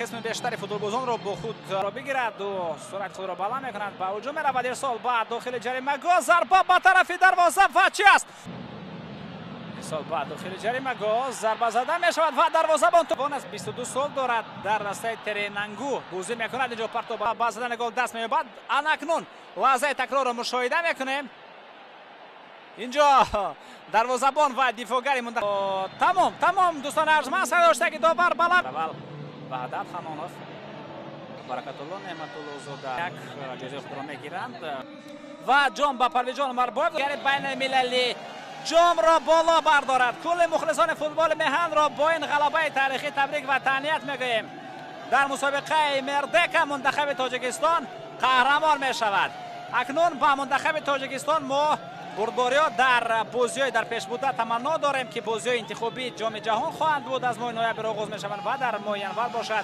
قسم بیشتری فوتبالبازان را با خود را بگیرد و سرعت خود را بالا میکنند. با هجوم میرود ارسال بعد داخل جریمه گل ضربه به طرف دروازه و چی است؟ ارسال بعد داخل جریمه گل ضربه زده میشود و دروازه بان توان است. 22 سال دارد، در راسته تریننگو بازی میکند. اینجا پرتو با زدن گل دست مییابد. اکنون لحظه تکرار را مشاهده میکنیم. اینجا دروازه‌بان و دفاعگری مونده. تمام دوستان ارجمند داشته که داور بلد وحدت خانانوف برکت الله نعمت الله زاده یک جایزه خود را میگیرند و جام با پرویز مربوط بین المللی جام را بالا بردارد. کل مخلصان فوتبال میهن را با این غلبه تاریخی تبریک و تهنیت میگوییم. در مسابقه مردک منتخب تاجیکستان قهرمان می شود. اکنون با منتخب تاجیکستان ما بردباری ها در بازی در پیش بوده تمنا داریم که بازی انتخابی جام جهان خواهند بود. از ماه نوامبر آغاز می شوند و در ماه ینور باشد.